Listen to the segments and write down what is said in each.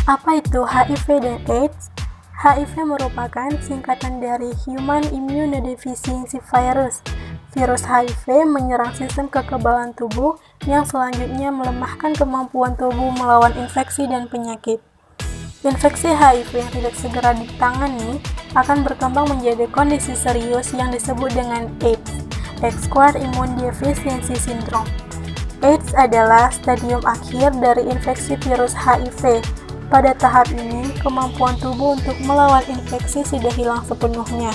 Apa itu HIV dan AIDS? HIV merupakan singkatan dari Human Immunodeficiency Virus. Virus HIV menyerang sistem kekebalan tubuh yang selanjutnya melemahkan kemampuan tubuh melawan infeksi dan penyakit. Infeksi HIV yang tidak segera ditangani akan berkembang menjadi kondisi serius yang disebut dengan AIDS, Acquired Immune Deficiency Syndrome. AIDS adalah stadium akhir dari infeksi virus HIV. Pada tahap ini, kemampuan tubuh untuk melawan infeksi sudah hilang sepenuhnya.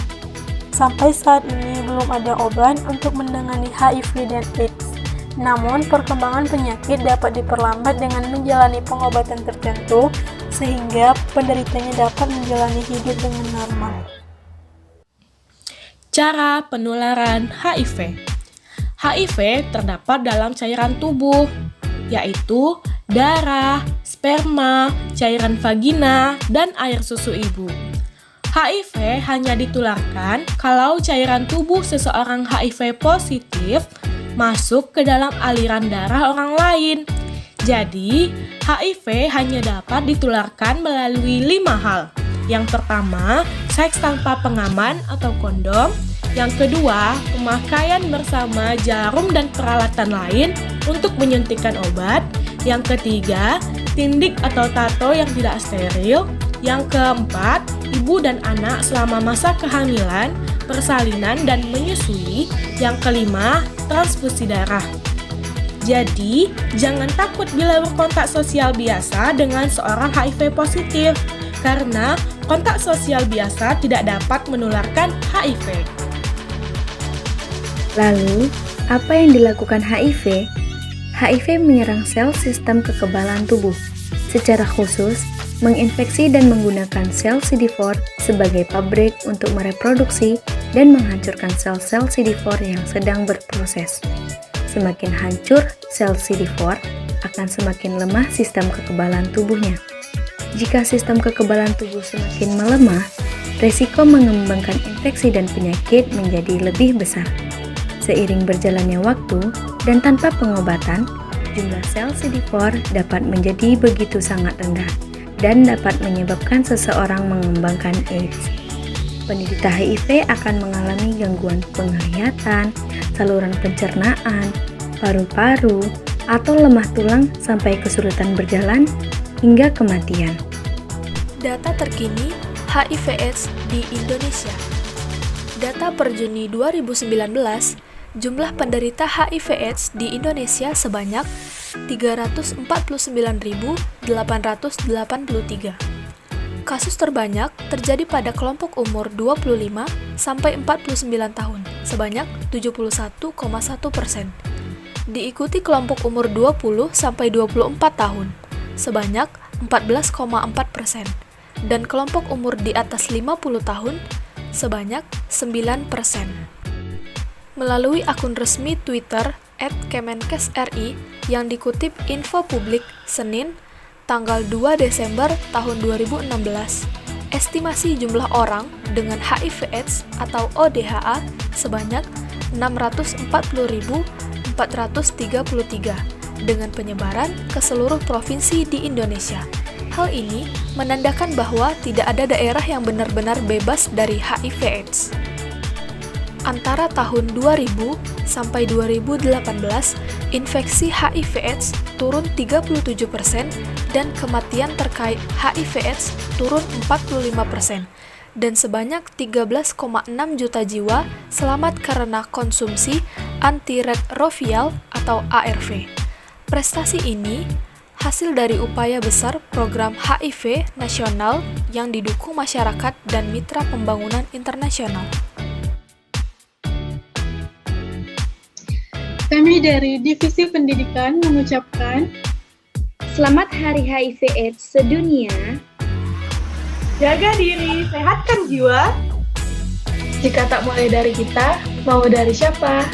Sampai saat ini belum ada obat untuk menangani HIV dan AIDS. Namun, perkembangan penyakit dapat diperlambat dengan menjalani pengobatan tertentu sehingga penderitanya dapat menjalani hidup dengan normal. Cara penularan HIV. HIV terdapat dalam cairan tubuh, yaitu darah, sperma, cairan vagina, dan air susu ibu. HIV hanya ditularkan kalau cairan tubuh seseorang HIV positif masuk ke dalam aliran darah orang lain. Jadi, HIV hanya dapat ditularkan melalui 5 hal. Yang pertama, seks tanpa pengaman atau kondom. Yang kedua, pemakaian bersama jarum dan peralatan lain untuk menyuntikkan obat. Yang ketiga, tindik atau tato yang tidak steril. Yang keempat, ibu dan anak selama masa kehamilan, persalinan, dan menyusui. Yang kelima, transfusi darah. Jadi, jangan takut bila berkontak sosial biasa dengan seorang HIV positif, karena kontak sosial biasa tidak dapat menularkan HIV. Lalu, apa yang dilakukan HIV? HIV menyerang sel sistem kekebalan tubuh, secara khusus menginfeksi dan menggunakan sel CD4 sebagai pabrik untuk mereproduksi dan menghancurkan sel-sel CD4 yang sedang berproses. Semakin hancur sel CD4, akan semakin lemah sistem kekebalan tubuhnya. Jika sistem kekebalan tubuh semakin melemah, resiko mengembangkan infeksi dan penyakit menjadi lebih besar. Seiring berjalannya waktu dan tanpa pengobatan, jumlah sel CD4 dapat menjadi begitu sangat rendah dan dapat menyebabkan seseorang mengembangkan AIDS. Penderita HIV akan mengalami gangguan penglihatan, saluran pencernaan, paru-paru, atau lemah tulang sampai kesulitan berjalan hingga kematian. Data terkini HIV/AIDS di Indonesia. Data per Juni 2019, jumlah penderita HIV/AIDS di Indonesia sebanyak 349.883. Kasus terbanyak terjadi pada kelompok umur 25 sampai 49 tahun, sebanyak 71,1%. Diikuti kelompok umur 20 sampai 24 tahun, sebanyak 14,4%, dan kelompok umur di atas 50 tahun, sebanyak 9%. Melalui akun resmi Twitter @Kemenkes.RI yang dikutip Info Publik Senin, tanggal 2 Desember tahun 2016, estimasi jumlah orang dengan HIV/AIDS atau ODHA sebanyak 640.433 dengan penyebaran ke seluruh provinsi di Indonesia. Hal ini menandakan bahwa tidak ada daerah yang benar-benar bebas dari HIV/AIDS. Antara tahun 2000 sampai 2018, infeksi HIV/AIDS turun 37% dan kematian terkait HIV/AIDS turun 45%, dan sebanyak 13,6 juta jiwa selamat karena konsumsi antiretroviral atau ARV. Prestasi ini hasil dari upaya besar program HIV nasional yang didukung masyarakat dan mitra pembangunan internasional. Kami dari Divisi Pendidikan mengucapkan Selamat Hari HIV/AIDS sedunia. jaga diri, sehatkan jiwa. Jika tak mulai dari kita, mau dari siapa?